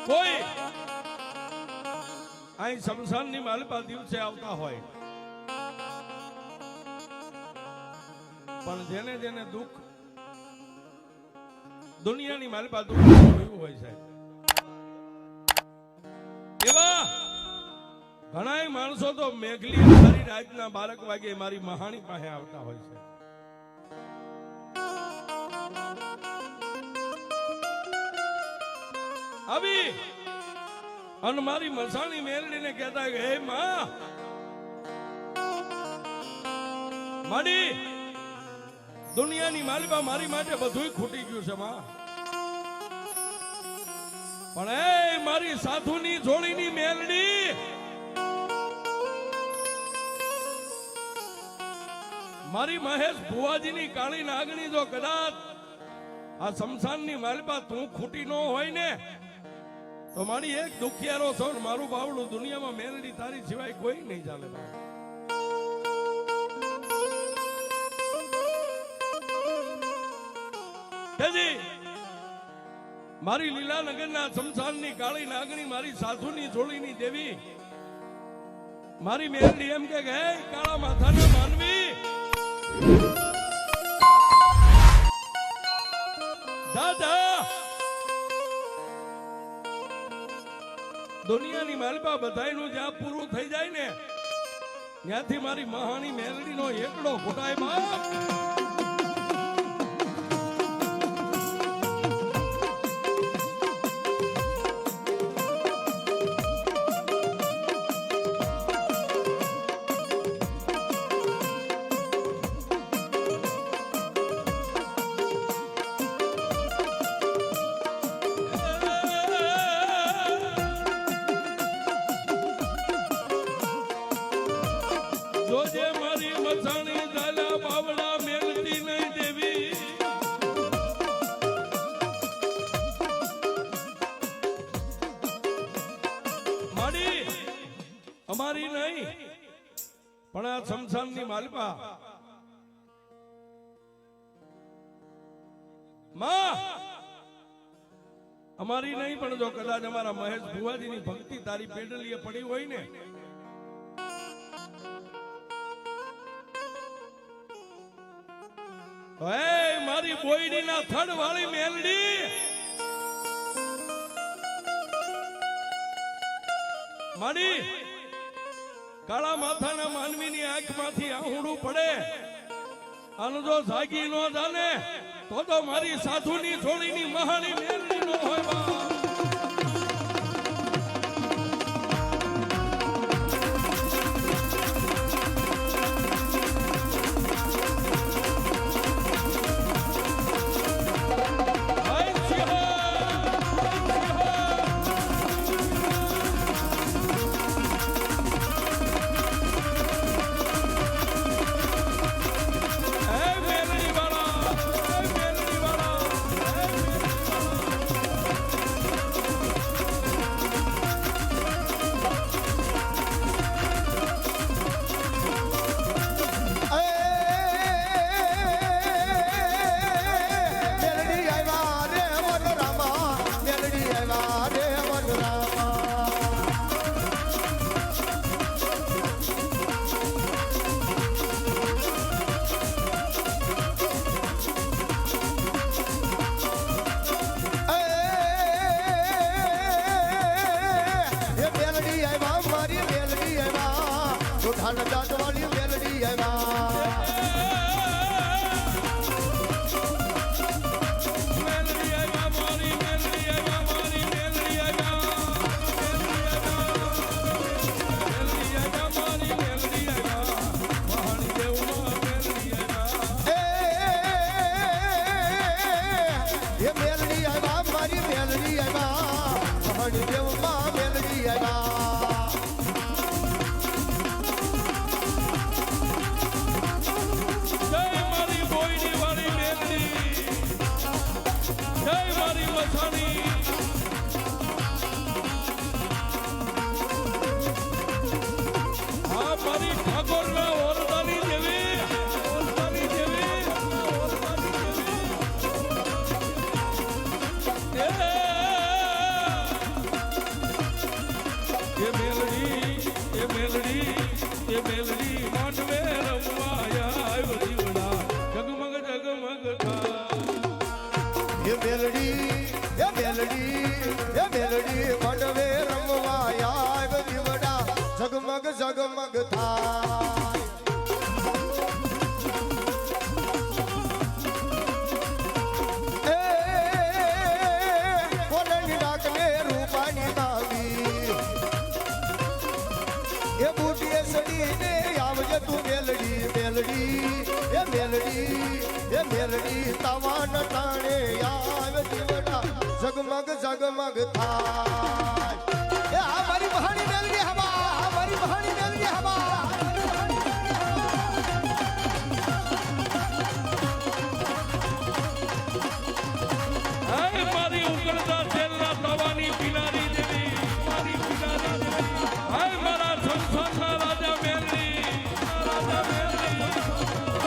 કોઈ અહીં શમશાનની માલપા દિવસે આવતા હોય, પણ જેને જેને દુઃખ દુનિયાની માલપા દુઃખ જોયું હોય છે, એવા ઘણા માણસો તો મેઘલી સારી રાતના 12 વાગે મારી મહાણી પાસે આવતા હોય છે. આવી અને મારી મસાણી મેલડીને કહેતા કે હે માં માડી, દુનિયાની માલિકા મારી માટે બધું ખૂટી ગયું છે માં, પણ એ મારી સાધુની જોડીની મેલડી મારી મહેશ ભુવાજીની કાળી નાગણી જો કદાચ આ શમશાનની માલિકા તું ખૂટી ન હોય ને તો મારી એક દુખિયારો છો, મારું બાવડું દુનિયામાં મેલડી તારી સિવાય કોઈ નહીં ચાલે. મારી લીલાનગરના શમશાનની કાળી નાગણી મારી સાધુની જોડીની દેવી મારી મેલડી એમ કે હે કાળા માથાના માનવી, દાદા દુનિયાની માલપા બધાયનું જ્યાં પૂરું થઈ જાય ને ત્યાંથી મારી મહાણી મેલડીનો એકડો ફૂટાય બાપ. જોજે મારી મસાણી ઝાલા બાવડા મેલતી નહીં દેવી, માડી અમારી નહીં પણ આ શમશાનની માલિકા માં અમારી નહીં, પણ જો કદાચ અમારા મહેશ ભુવાજીની ભક્તિ તારી પેડલીએ પડી હોય ને મારી બોયડીના થડ વાળી મેલડી માડી કાળા માથાના માનવીની આંખમાંથી આહુડું પડે અને જો જાગી ન જાને તો મારી સાધુની છોડીની મહાની મેલડી નો હોય. મેલડી એ મેલડી માંડવે રમવાયા આવ્યો જીવડા જગમગ જગમગ થાય એ મેલડી એ મેલડી એ મેલડી મંડવે રમવાયા આવ્યો જીવડા જગમગ જગમગ થાય એ મેલડી તવાન ટાણે આવે જીવડા જગમગ જગમગ થાય એ આ મારી બહાણી મેલડી હવા આ મારી બહાણી મેલડી હવા મારી ઉકળતા તેલના તવાની પિલારી દેવી મારી પિલારી દેવી હાય મારા સંસારના રાજા મેલડી રાજા મેલડી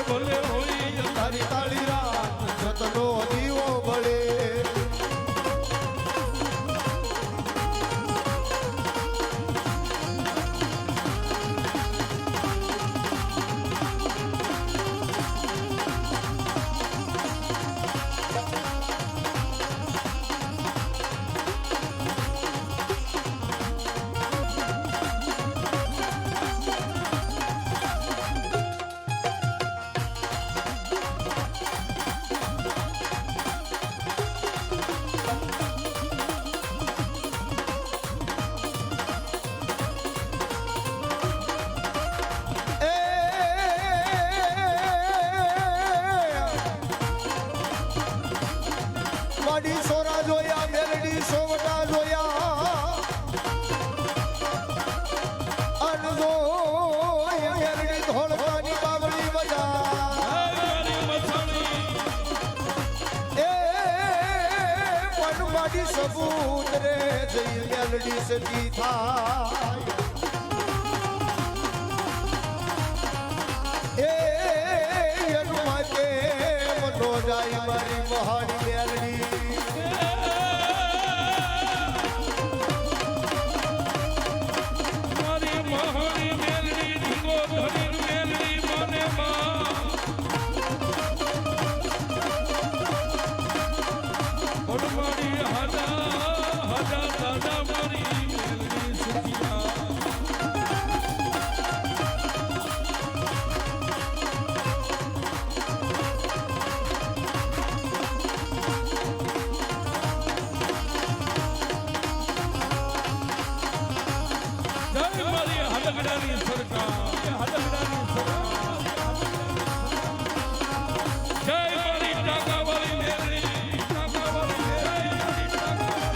ભલે હોય તારી તાળી રાત જતનો દીવો બળે માડી સોરા જોયા મેલડી સોવટા જોયા અનજો મેલડી ધોળવાની બાવળી બજા એ પણ માડી સબૂત રે જઈ મેલડી સતી થાય એ એનું માટે મનો જાય મારી મહાની મેલડી હદગડાની સરકાર હદગડાની સરકાર જય મારી ટાકાવાળી મેલડી ટાકાવાળી મેલડી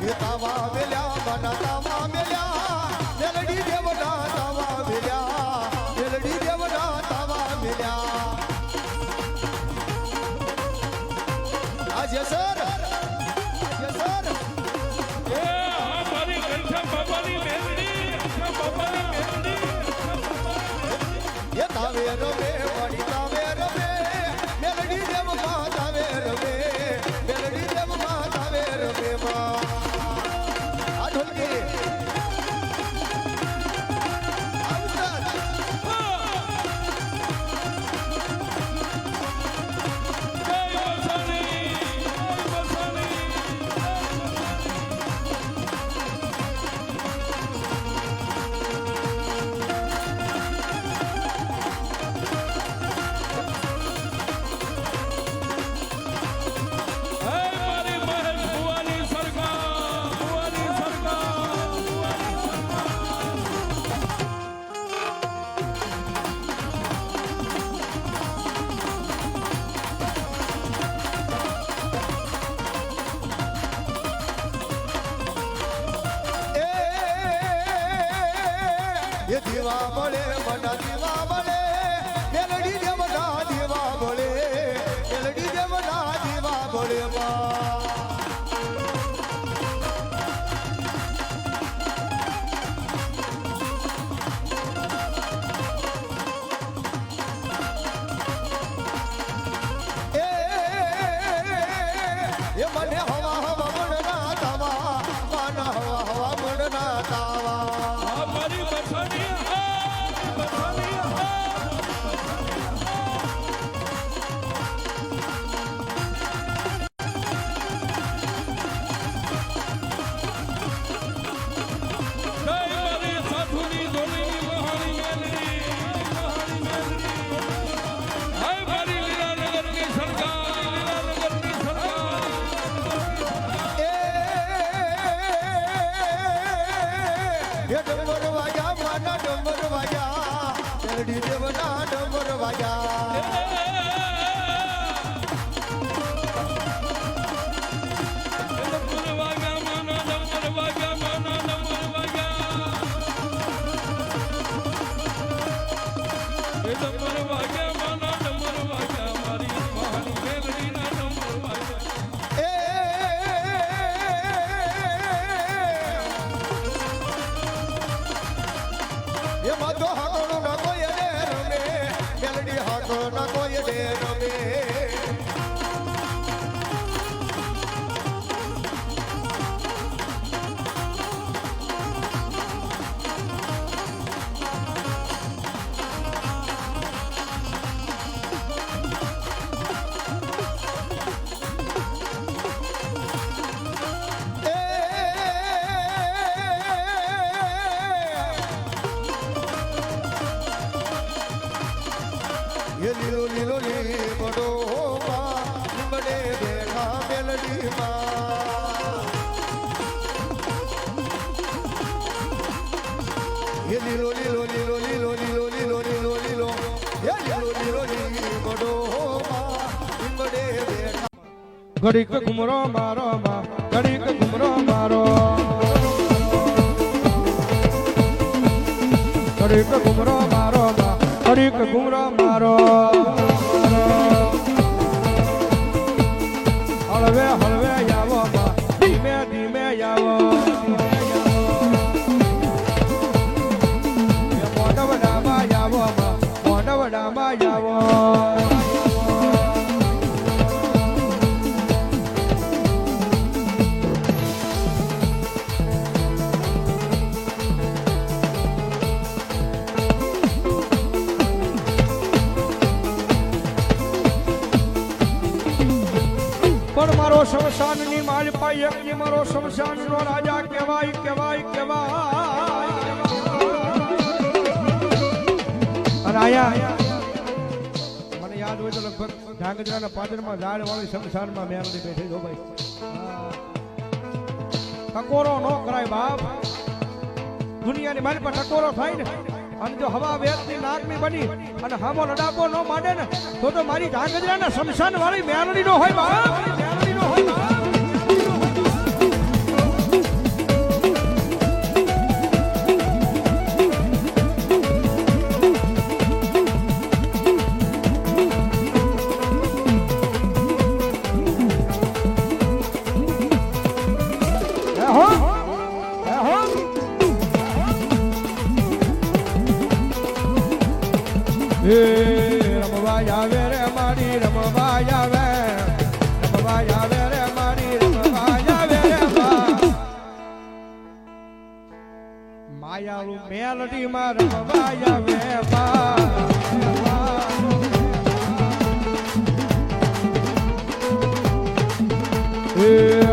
એ તાવા મેલ્યા બના તાવા મેલ્યા મેલડી દેવના તાવા મેલ્યા મેલડી દેવના તાવા મેલ્યા આજે સર એ આ મારી કંઠા બાબાની મેલડી કંઠા બાબાની મેલડી એ તાવે રમે વળી તાવે રમે મેલડી દેવમાં તાવે રમે મેલડી દેવમાં તાવે રમે માં આ ઢોલકી એ દીવા બળે મના દીવા બળે મેલડી દેવના દીવા બળે મેલડી દેવના દીવા બળે બા એ મને હવા હવા મણના તાવા માના હવા હવા મણના તાવા આ મારી બસાની બસાની મારી સાધુની ધોની મહાની મેલડી હાય મારી લીલાનગરની સરકાર લીલાનગરની સરકાર એ ડમર વાગ્યા માના ડમર વાગ્યા મેલડી દેવના ડમર વાગ્યા એમાં તો હાકણું ના કોઈ ડે રમે મેલડી હાકણું ના કોઈ ડે રમે ये लीलो लीलो ली बड़ो बड़े देखा मेलडी ये लीलो लीलो लीलो लीलो लीलो लीलो लीलो लीलो ये लीलो लीलो ली बड़ो बड़े देखा ઘડીક ઘુમરો મારો માં ઘડીક ઘુમરો મારો ઘડીક ઘુમરો મારો માં ઘડીક ઘુમરો મારો હળવે હળવે આવો માં ધીમે ધીમે આવો મોઢવડામાં આવો માં મોઢવડામાં આવો પણ મારો શમશાનની માલપા યજ્ઞ મારો શમશાનનો રાજા કહેવાય કહેવાય કહેવાય અને આયા મને યાદ હોય તો લગભગ ઢાંગધ્રાના પાદરમાં ઝાડ વાળી શમશાનમાં મેલડી બેઠી છો ભાઈ ટકોરો ન કરાય બાપ દુનિયાની માલપા ટકોરો થાય ને અને જો હવા વેતની નાગની બની અને હામો લડાકો ન માંડે ને તો મારી ઢાંગધ્રાના શમશાન વાળી મેલડી નો હોય બાપ મેલડી નો હોય બાપ રમવા આવે રે મારી રમવા આવે રે મારી રમવા આવે રે માયાળુ મેલડી માં રમવા આવે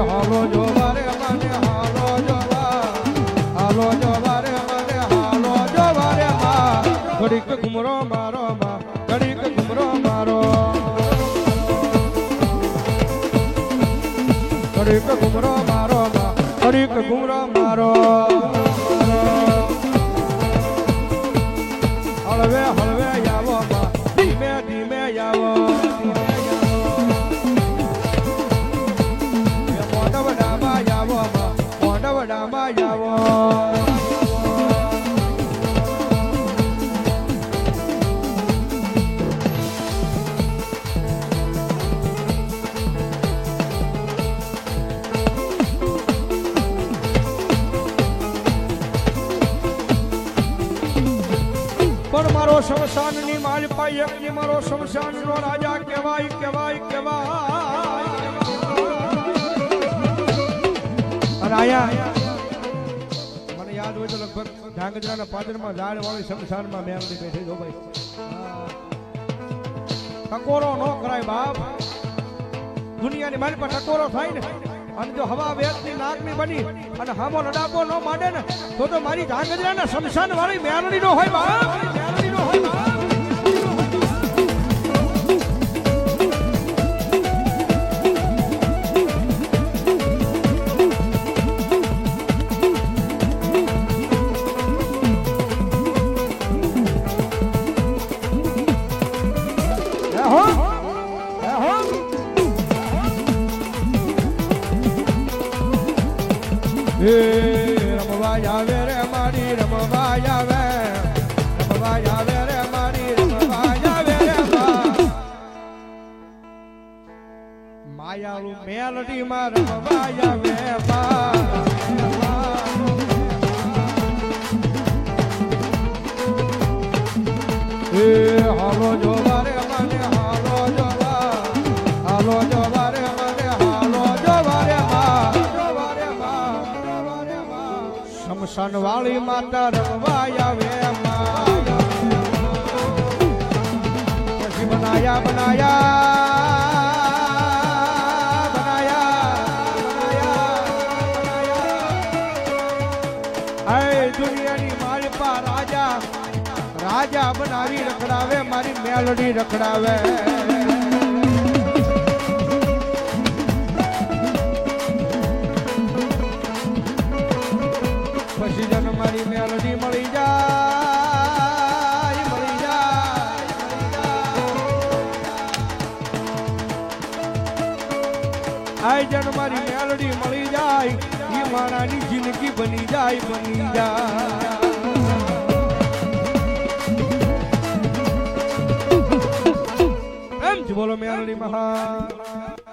હાલો જોવા રે મને હાલો જોવા રે મને હાલો જોવા રે ઘડીક ઘુમરો મારો માં ઘડીક ઘુમરો મારો ઘડીક ઘુમરો મારો માં ઘડીક ઘુમરો મારો હળવે હળવે આવો માં ધીમે ધીમે આવો મોઢવડામાં આવો માં મોઢવડામાં આવો પણ મારો શમશાનની માલપા યજ્ઞ મારો શમશાનનો રાજા કહેવાય કહેવાય કહેવાય અને આયા મને યાદ હોય તો લગભગ ધાંગધ્રાના પાદરમાં ઝાડ વાળી શમશાનમાં મેલડી બેઠી જો ભાઈ ટકોરો ન કરાય બાપ દુનિયાની માલપા ટકોરો થાય ને અને જો હવા વેતની નાગની બની અને હામો લડાકો ન માંડે ને તો મારી ધાંગધ્રાના શમશાન વાળી મેલડી નો હોય બાપ મેલડી નો હોય બાપ રમવા આવે રે મારી રમવા આવે રે મારી રમવા આવે રે માયાળુ મેલડી માં રમવા આવે હાલો જોવા રે મને હાલો જોવા રે મને હાલો જોવા રે શમશાન વાળી માતા રમવા આવે પછી બનાયા દુનિયાની માલપા રાજા બનાવી રખડાવે મારી મેલડી રખડાવે પછી જન મારી મેલડી મળી જાય આય જન મારી મેલડી મળી જાય ઈ માણાની જિંદગી બની જાય એમ જ બોલો મેલડી મહા